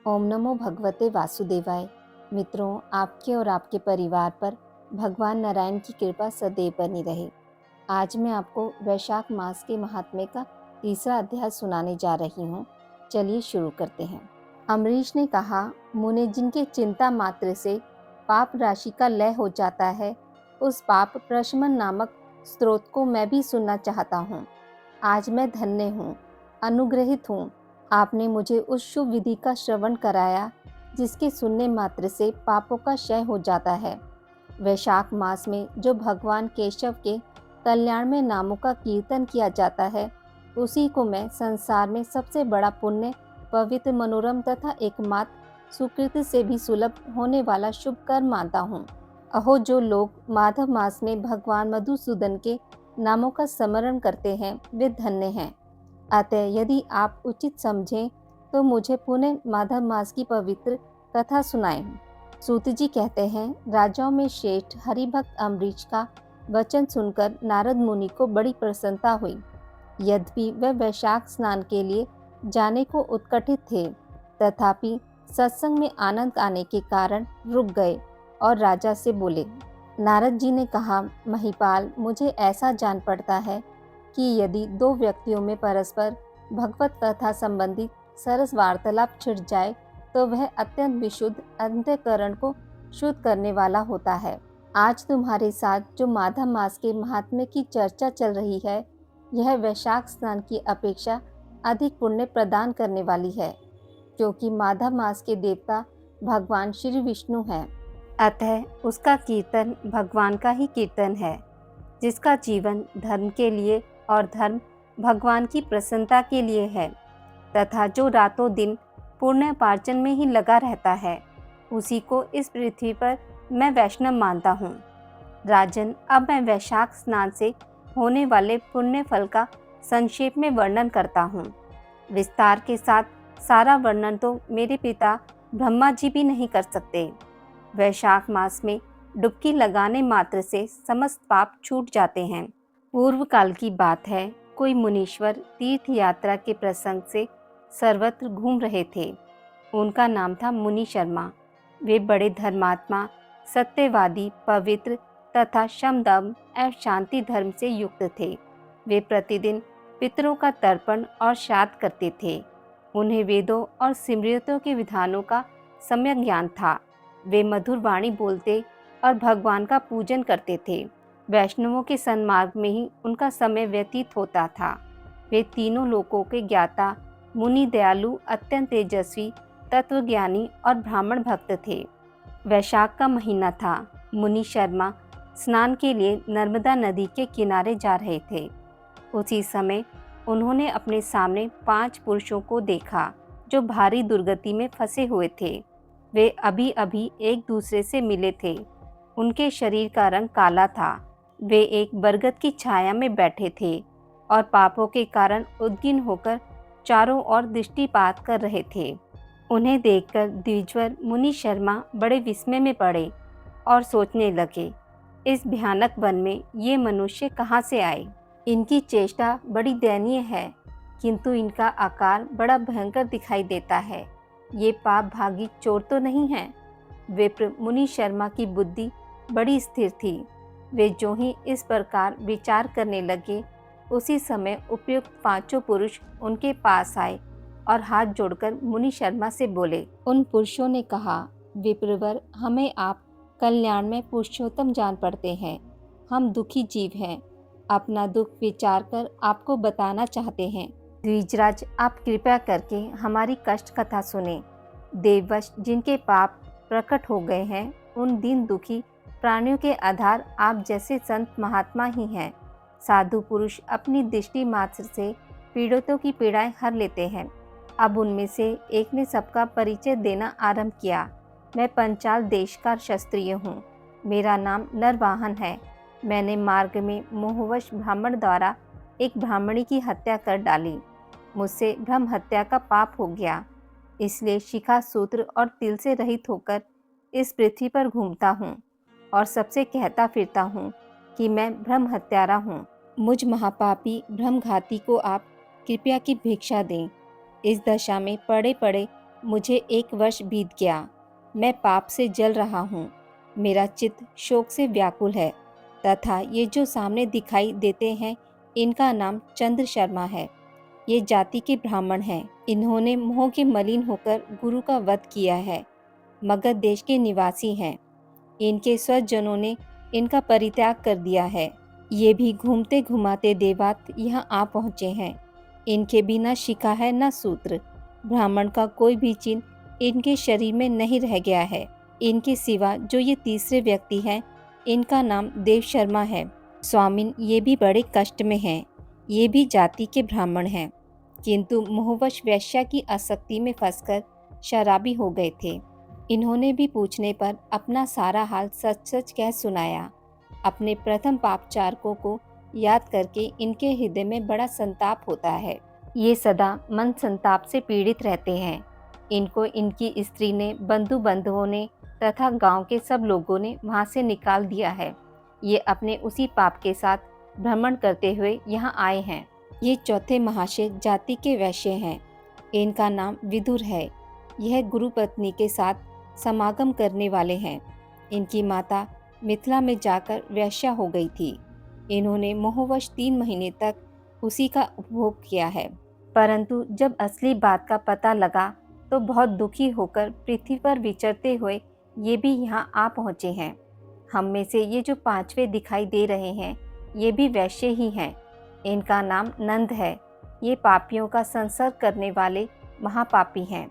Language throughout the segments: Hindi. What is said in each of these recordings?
ओम नमो भगवते वासुदेवाय। मित्रों, आपके और आपके परिवार पर भगवान नारायण की कृपा सदैव बनी रहे। आज मैं आपको वैशाख मास के महात्म्य का तीसरा अध्याय सुनाने जा रही हूँ। चलिए शुरू करते हैं। अम्बरीश ने कहा, मुने जिनके चिंता मात्र से पाप राशि का लय हो जाता है, उस पाप प्रशमन नामक स्रोत को मैं भी सुनना चाहता हूँ। आज मैं धन्य हूँ, अनुग्रहित हूँ। आपने मुझे उस शुभ विधि का श्रवण कराया जिसके सुनने मात्र से पापों का क्षय हो जाता है। वैशाख मास में जो भगवान केशव के कल्याण में नामों का कीर्तन किया जाता है, उसी को मैं संसार में सबसे बड़ा पुण्य, पवित्र, मनोरम तथा एकमात्र सुकृत से भी सुलभ होने वाला शुभ कर्म मानता हूँ। अहो, जो लोग माधव मास में भगवान मधुसूदन के नामों का स्मरण करते हैं, वे धन्य हैं। अतः यदि आप उचित समझें तो मुझे पुनः माधव मास की पवित्र कथा सुनाएं। सूत जी कहते हैं, राजाओं में श्रेष्ठ हरिभक्त अम्बरीश का वचन सुनकर नारद मुनि को बड़ी प्रसन्नता हुई। यद्यपि वह वैशाख स्नान के लिए जाने को उत्कंठित थे, तथापि सत्संग में आनंद आने के कारण रुक गए और राजा से बोले। नारद जी ने कहा, महिपाल, मुझे ऐसा जान पड़ता है कि यदि दो व्यक्तियों में परस्पर भगवत कथा संबंधित सरस वार्तालाप छिड़ जाए तो वह अत्यंत विशुद्ध अंतःकरण को शुद्ध करने वाला होता है। आज तुम्हारे साथ जो माधव मास के महात्म्य की चर्चा चल रही है, यह वैशाख स्नान की अपेक्षा अधिक पुण्य प्रदान करने वाली है, क्योंकि माधव मास के देवता भगवान श्री विष्णु हैं। अतः उसका कीर्तन भगवान का ही कीर्तन है, जिसका जीवन धर्म के लिए और धर्म भगवान की प्रसन्नता के लिए है, तथा जो रातों दिन पुण्योपार्जन में ही लगा रहता है, उसी को इस पृथ्वी पर मैं वैष्णव मानता हूँ। राजन, अब मैं वैशाख स्नान से होने वाले पुण्य फल का संक्षेप में वर्णन करता हूँ। विस्तार के साथ सारा वर्णन तो मेरे पिता ब्रह्मा जी भी नहीं कर सकते। वैशाख मास में डुबकी लगाने मात्र से समस्त पाप छूट जाते हैं। पूर्व काल की बात है, कोई मुनीश्वर तीर्थ यात्रा के प्रसंग से सर्वत्र घूम रहे थे। उनका नाम था मुनि शर्मा। वे बड़े धर्मात्मा, सत्यवादी, पवित्र तथा शमदम एवं शांति धर्म से युक्त थे। वे प्रतिदिन पितरों का तर्पण और श्राद्ध करते थे। उन्हें वेदों और स्मृतियों के विधानों का सम्यक ज्ञान था। वे मधुर वाणी बोलते और भगवान का पूजन करते थे। वैष्णवों के सन्मार्ग में ही उनका समय व्यतीत होता था। वे तीनों लोकों के ज्ञाता, मुनि, दयालु, अत्यंत तेजस्वी, तत्वज्ञानी और ब्राह्मण भक्त थे। वैशाख का महीना था। मुनि शर्मा स्नान के लिए नर्मदा नदी के किनारे जा रहे थे। उसी समय उन्होंने अपने सामने 5 पुरुषों को देखा, जो भारी दुर्गति में फंसे हुए थे। वे अभी अभी एक दूसरे से मिले थे। उनके शरीर का रंग काला था। वे एक बरगद की छाया में बैठे थे और पापों के कारण उद्विग्न होकर चारों ओर दृष्टिपात कर रहे थे। उन्हें देखकर द्विजवर मुनि शर्मा बड़े विस्मय में पड़े और सोचने लगे, इस भयानक वन में ये मनुष्य कहाँ से आए। इनकी चेष्टा बड़ी दयनीय है, किंतु इनका आकार बड़ा भयंकर दिखाई देता है। ये पाप भागी चोर तो नहीं हैं। विप्र मुनि शर्मा की बुद्धि बड़ी स्थिर थी। वे जो ही इस प्रकार विचार करने लगे, उसी समय उपयुक्त 5 पुरुष उनके पास आए और हाथ जोड़कर मुनि शर्मा से बोले। उन पुरुषों ने कहा, विप्रवर, हमें आप कल्याण में पुरुषोत्तम जान पड़ते हैं। हम दुखी जीव हैं। अपना दुख विचार कर आपको बताना चाहते हैं। द्विजराज, आप कृपया करके हमारी कष्ट कथा सुने। देववश जिनके पाप प्रकट हो गए हैं, उन दीन दुखी प्राणियों के आधार आप जैसे संत महात्मा ही हैं। साधु पुरुष अपनी दृष्टि मात्र से पीड़ितों की पीड़ाएं हर लेते हैं। अब उनमें से एक ने सबका परिचय देना आरंभ किया। मैं पंचाल देश का क्षत्रिय हूँ। मेरा नाम नरवाहन है। मैंने मार्ग में मोहवश ब्राह्मण द्वारा एक ब्राह्मणी की हत्या कर डाली। मुझसे ब्रह्म हत्या का पाप हो गया, इसलिए शिखा, सूत्र और तिल से रहित होकर इस पृथ्वी पर घूमता हूँ और सबसे कहता फिरता हूँ कि मैं ब्रह्म हत्यारा हूँ। मुझ महापापी ब्रह्मघाती को आप कृपया की भिक्षा दें। इस दशा में पड़े पड़े मुझे 1 वर्ष बीत गया। मैं पाप से जल रहा हूँ। मेरा चित्त शोक से व्याकुल है तथा ये जो सामने दिखाई देते हैं, इनका नाम चंद्र शर्मा है। ये जाति के ब्राह्मण हैं। इन्होंने मोह के मलिन होकर गुरु का वध किया है। मगध देश के निवासी हैं। इनके स्वजनों ने इनका परित्याग कर दिया है। ये भी घूमते घुमाते देवात यहाँ आ पहुँचे हैं। इनके बिना शिखा है न सूत्र। ब्राह्मण का कोई भी चिन्ह इनके शरीर में नहीं रह गया है। इनके सिवा जो ये तीसरे व्यक्ति हैं, इनका नाम देव शर्मा है। स्वामिन, ये भी बड़े कष्ट में हैं। ये भी जाति के ब्राह्मण हैं, किंतु मोहवश वेश्या की आसक्ति में फंसकर शराबी हो गए थे। इन्होंने भी पूछने पर अपना सारा हाल सच सच कह सुनाया। अपने प्रथम पापचारकों को याद करके इनके हृदय में बड़ा संताप होता है। ये सदा मन संताप से पीड़ित रहते हैं। इनको इनकी स्त्री ने, बंधु बांधवों ने तथा गांव के सब लोगों ने वहां से निकाल दिया है। ये अपने उसी पाप के साथ भ्रमण करते हुए यहाँ आए हैं। ये चौथे महाशय जाति के वैश्य हैं। इनका नाम विदुर है। यह गुरु पत्नी के साथ समागम करने वाले हैं। इनकी माता मिथिला में जाकर वैश्या हो गई थी। इन्होंने मोहवश 3 महीने तक उसी का उपभोग किया है, परंतु जब असली बात का पता लगा तो बहुत दुखी होकर पृथ्वी पर विचरते हुए ये भी यहाँ आ पहुँचे हैं। हम में से ये जो 5वें दिखाई दे रहे हैं, ये भी वैश्य ही हैं। इनका नाम नंद है। ये पापियों का संसर्ग करने वाले महापापी हैं।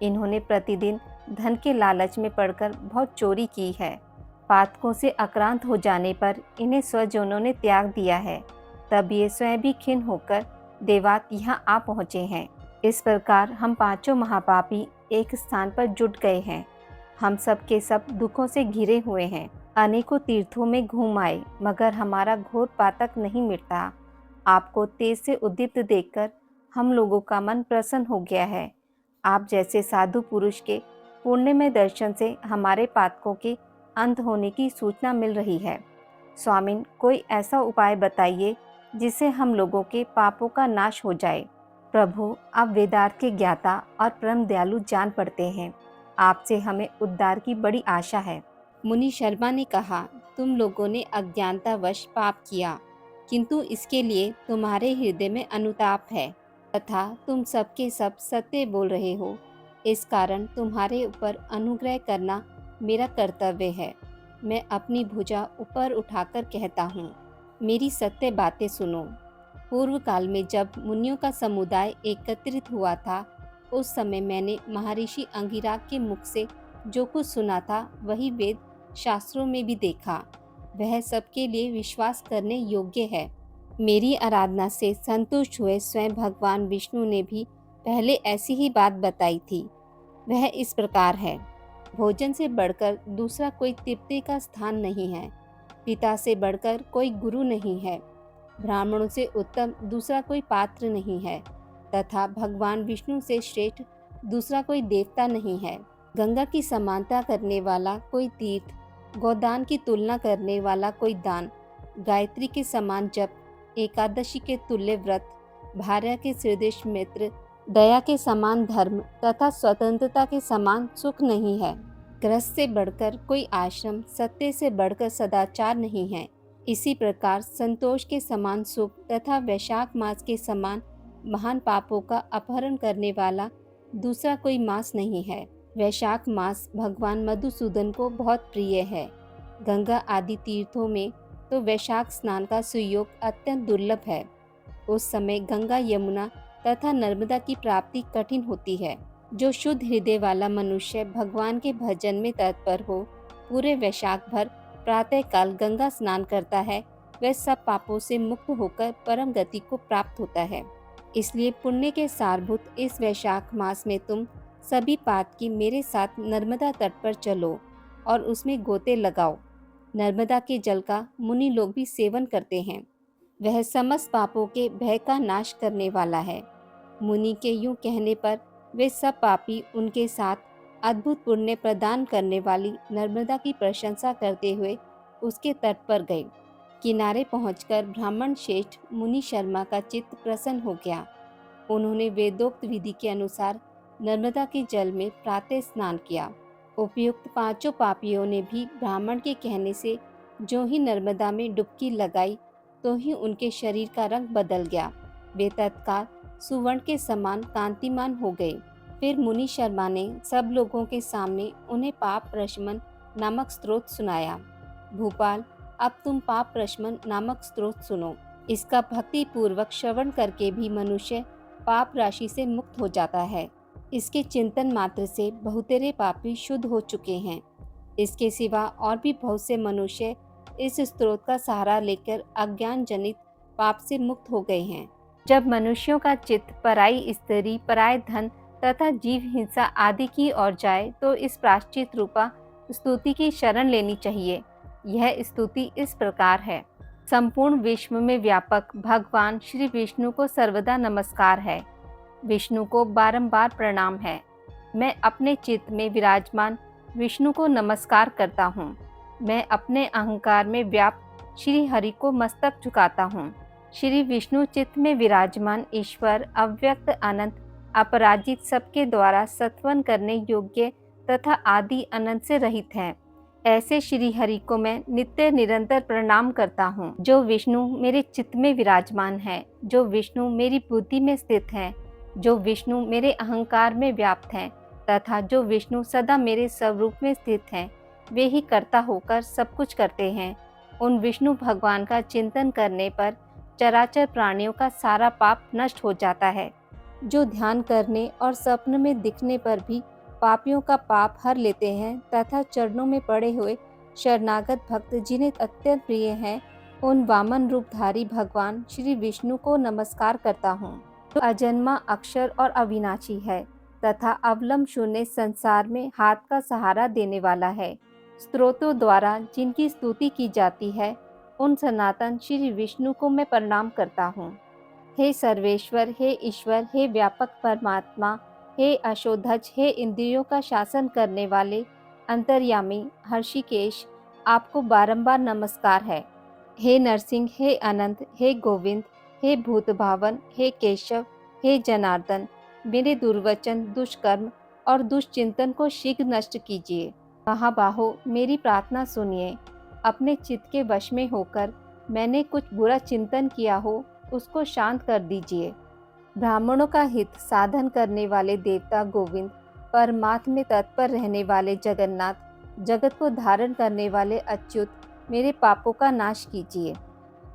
इन्होंने प्रतिदिन धन के लालच में पड़कर बहुत चोरी की है। पातकों से आक्रांत हो जाने पर इन्हें स्वजनों ने त्याग दिया है। तब ये स्वयं भी खिन्न होकर देवात यहाँ आ पहुँचे हैं। इस प्रकार हम 5 महापापी एक स्थान पर जुट गए हैं। हम सब के सब दुखों से घिरे हुए हैं। अनेकों तीर्थों में घूम आए, मगर हमारा घोर पातक नहीं मिटता। आपको तेज से उद्दीप्त देखकर हम लोगों का मन प्रसन्न हो गया है। आप जैसे साधु पुरुष के पुण्यमय दर्शन से हमारे पातकों के अंत होने की सूचना मिल रही है। स्वामिन, कोई ऐसा उपाय बताइए जिससे हम लोगों के पापों का नाश हो जाए। प्रभु, आप वेदार्थ के ज्ञाता और परम दयालु जान पड़ते हैं। आपसे हमें उद्धार की बड़ी आशा है। मुनि शर्मा ने कहा, तुम लोगों ने अज्ञानतावश पाप किया, किंतु इसके लिए तुम्हारे हृदय में अनुताप है तथा तुम सबके सब सत्य बोल रहे हो। इस कारण तुम्हारे ऊपर अनुग्रह करना मेरा कर्तव्य है। मैं अपनी भुजा ऊपर उठाकर कहता हूँ, मेरी सत्य बातें सुनो। पूर्व काल में जब मुनियों का समुदाय एकत्रित हुआ था, उस समय मैंने महर्षि अंगिराग के मुख से जो कुछ सुना था, वही वेद शास्त्रों में भी देखा। वह सबके लिए विश्वास करने योग्य है। मेरी आराधना से संतुष्ट हुए स्वयं भगवान विष्णु ने भी पहले ऐसी ही बात बताई थी। वह इस प्रकार है, भोजन से बढ़कर दूसरा कोई तृप्ति का स्थान नहीं है। पिता से बढ़कर कोई गुरु नहीं है। ब्राह्मणों से उत्तम दूसरा कोई पात्र नहीं है तथा भगवान विष्णु से श्रेष्ठ दूसरा कोई देवता नहीं है। गंगा की समानता करने वाला कोई तीर्थ, गोदान की तुलना करने वाला कोई दान, गायत्री के समान जप, एकादशी के तुल्य व्रत, भार्या के सदृश मित्र, दया के समान धर्म तथा स्वतंत्रता के समान सुख नहीं है। गृहस्थ से बढ़कर कोई आश्रम, सत्य से बढ़कर सदाचार नहीं है। इसी प्रकार संतोष के समान सुख तथा वैशाख मास के समान महान पापों का अपहरण करने वाला दूसरा कोई मास नहीं है। वैशाख मास भगवान मधुसूदन को बहुत प्रिय है। गंगा आदि तीर्थों में तो वैशाख स्नान का सुयोग अत्यंत दुर्लभ है। उस समय गंगा, यमुना तथा नर्मदा की प्राप्ति कठिन होती है। जो शुद्ध हृदय वाला मनुष्य भगवान के भजन में तत्पर हो, पूरे वैशाख भर प्रातः काल गंगा स्नान करता है, वह सब पापों से मुक्त होकर परम गति को प्राप्त होता है। इसलिए पुण्य के सारभूत इस वैशाख मास में तुम सभी पातकी मेरे साथ नर्मदा तट पर चलो और उसमें गोते लगाओ। नर्मदा के जल का मुनि लोग भी सेवन करते हैं। वह समस्त पापों के भय का नाश करने वाला है। मुनि के यूं कहने पर वे सब पापी उनके साथ अद्भुत पुण्य प्रदान करने वाली नर्मदा की प्रशंसा करते हुए उसके तट पर गए। किनारे पहुंचकर ब्राह्मण श्रेष्ठ मुनि शर्मा का चित्त प्रसन्न हो गया। उन्होंने वेदोक्त विधि के अनुसार नर्मदा के जल में प्रातः स्नान किया। उपयुक्त पांचों पापियों ने भी ब्राह्मण के कहने से जो ही नर्मदा में डुबकी लगाई तो ही उनके शरीर का रंग बदल गया। वे तत्काल सुवर्ण के समान कांतिमान हो गए। फिर मुनि शर्मा ने सब लोगों के सामने उन्हें पाप प्रशमन नामक स्तोत्र सुनाया। भूपाल, अब तुम पाप प्रशमन नामक स्तोत्र सुनो। इसका भक्ति पूर्वक श्रवण करके भी मनुष्य पाप राशि से मुक्त हो जाता है। इसके चिंतन मात्र से बहुतेरे पापी शुद्ध हो चुके हैं। इसके सिवा और भी बहुत से मनुष्य इस स्तोत्र का सहारा लेकर अज्ञान जनित पाप से मुक्त हो गए हैं। जब मनुष्यों का चित्त पराई स्त्री, पराय धन तथा जीव हिंसा आदि की ओर जाए तो इस प्रायश्चित रूपा स्तुति की शरण लेनी चाहिए। यह स्तुति इस प्रकार है। संपूर्ण विश्व में व्यापक भगवान श्री विष्णु को सर्वदा नमस्कार है। विष्णु को बारंबार प्रणाम है। मैं अपने चित्त में विराजमान विष्णु को नमस्कार करता हूँ। मैं अपने अहंकार में व्याप्त श्री हरि को मस्तक झुकाता हूँ। श्री विष्णु चित्त में विराजमान ईश्वर अव्यक्त अनंत अपराजित, सबके द्वारा सत्वन करने योग्य तथा आदि अनंत से रहित हैं। ऐसे श्री हरि को मैं नित्य निरंतर प्रणाम करता हूँ। जो विष्णु मेरे चित्त में विराजमान है, जो विष्णु मेरी बुद्धि में स्थित है, जो विष्णु मेरे अहंकार में व्याप्त हैं तथा जो विष्णु सदा मेरे स्वरूप में स्थित हैं, वे ही कर्ता होकर सब कुछ करते हैं। उन विष्णु भगवान का चिंतन करने पर चराचर प्राणियों का सारा पाप नष्ट हो जाता है। जो ध्यान करने और स्वप्न में दिखने पर भी पापियों का पाप हर लेते हैं तथा चरणों में पड़े हुए शरणागत भक्त जिन्हें अत्यंत प्रिय हैं, उन वामन रूपधारी भगवान श्री विष्णु को नमस्कार करता हूँ। जो अजन्मा, अक्षर और अविनाशी है तथा अवलंब शून्य संसार में हाथ का सहारा देने वाला है। स्तोत्रों द्वारा जिनकी स्तुति की जाती है, उन सनातन श्री विष्णु को मैं प्रणाम करता हूँ। हे सर्वेश्वर, हे ईश्वर, हे व्यापक परमात्मा, हे अशोधज, हे इंद्रियों का शासन करने वाले अंतर्यामी हर्षिकेश, आपको बारंबार नमस्कार है। हे नरसिंह, हे अनंत, हे गोविंद, हे भूतभावन, हे केशव, हे जनार्दन, मेरे दुर्वचन, दुष्कर्म और दुष्चिंतन को शीघ्र नष्ट कीजिए। महाबाहो, मेरी प्रार्थना सुनिए। अपने चित्त के वश में होकर मैंने कुछ बुरा चिंतन किया हो, उसको शांत कर दीजिए। ब्राह्मणों का हित साधन करने वाले देवता गोविंद, परमात्म में तत्पर रहने वाले जगन्नाथ, जगत को धारण करने वाले अच्युत, मेरे पापों का नाश कीजिए।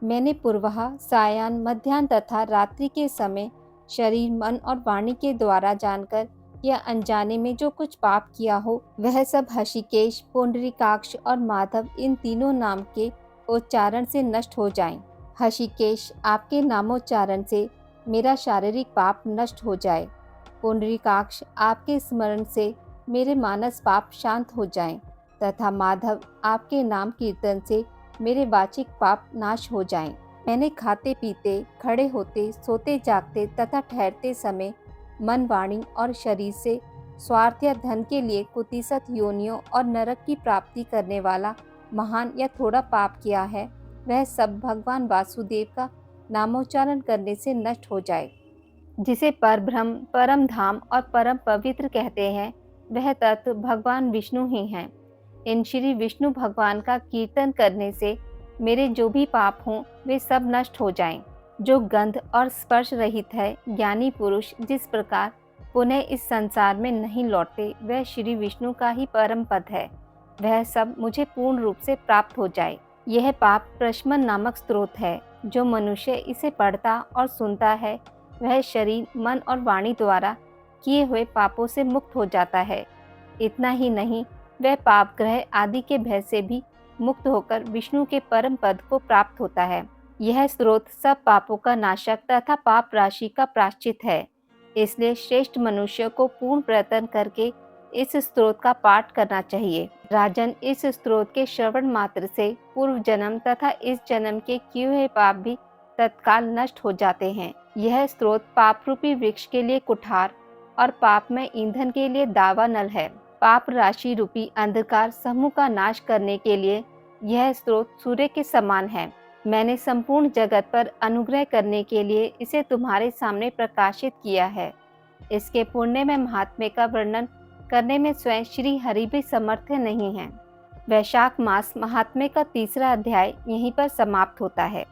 मैंने पूर्वाह, सायाह्न, मध्याह्न तथा रात्रि के समय शरीर, मन और वाणी के द्वारा जानकर या अनजाने में जो कुछ पाप किया हो, वह सब हषिकेश, पुंडरीकाक्ष और माधव, इन तीनों नाम के उच्चारण से नष्ट हो जाएं। हषिकेश, आपके नामोच्चारण से मेरा शारीरिक पाप नष्ट हो जाए। पुंडरीकाक्ष, आपके स्मरण से मेरे मानस पाप शांत हो जाएं तथा माधव, आपके नाम कीर्तन से मेरे वाचिक पाप नाश हो जाएं। मैंने खाते पीते, खड़े होते, सोते जागते तथा ठहरते समय मन, वाणी और शरीर से स्वार्थ या धन के लिए कुतिसत योनियों और नरक की प्राप्ति करने वाला महान या थोड़ा पाप किया है, वह सब भगवान वासुदेव का नामोच्चारण करने से नष्ट हो जाए। जिसे परब्रह्म, परम धाम और परम पवित्र कहते हैं, वह तत्व भगवान विष्णु ही हैं। इन श्री विष्णु भगवान का कीर्तन करने से मेरे जो भी पाप हों, वे सब नष्ट हो जाएं। जो गंध और स्पर्श रहित है, ज्ञानी पुरुष जिस प्रकार पुनः इस संसार में नहीं लौटते, वह श्री विष्णु का ही परम पद है। वह सब मुझे पूर्ण रूप से प्राप्त हो जाए। यह पाप प्रशमन नामक स्तोत्र है। जो मनुष्य इसे पढ़ता और सुनता है, वह शरीर, मन और वाणी द्वारा किए हुए पापों से मुक्त हो जाता है। इतना ही नहीं, वह पाप ग्रह आदि के भय से भी मुक्त होकर विष्णु के परम पद को प्राप्त होता है। यह स्तोत्र सब पापों का नाशक तथा पाप राशि का प्रायश्चित है। इसलिए श्रेष्ठ मनुष्य को पूर्ण प्रयत्न करके इस स्तोत्र का पाठ करना चाहिए। राजन, इस स्तोत्र के श्रवण मात्र से पूर्व जन्म तथा इस जन्म के किए हुए पाप भी तत्काल नष्ट हो जाते हैं। यह स्तोत्र पाप रूपी वृक्ष के लिए कुठार और पाप में ईंधन के लिए दावा नल है। पाप राशि रूपी अंधकार समूह का नाश करने के लिए यह स्तोत्र सूर्य के समान है। मैंने संपूर्ण जगत पर अनुग्रह करने के लिए इसे तुम्हारे सामने प्रकाशित किया है। इसके पुण्य में महात्म्य का वर्णन करने में स्वयं श्री हरि भी समर्थ नहीं हैं। वैशाख मास महात्म्य का तीसरा अध्याय यहीं पर समाप्त होता है।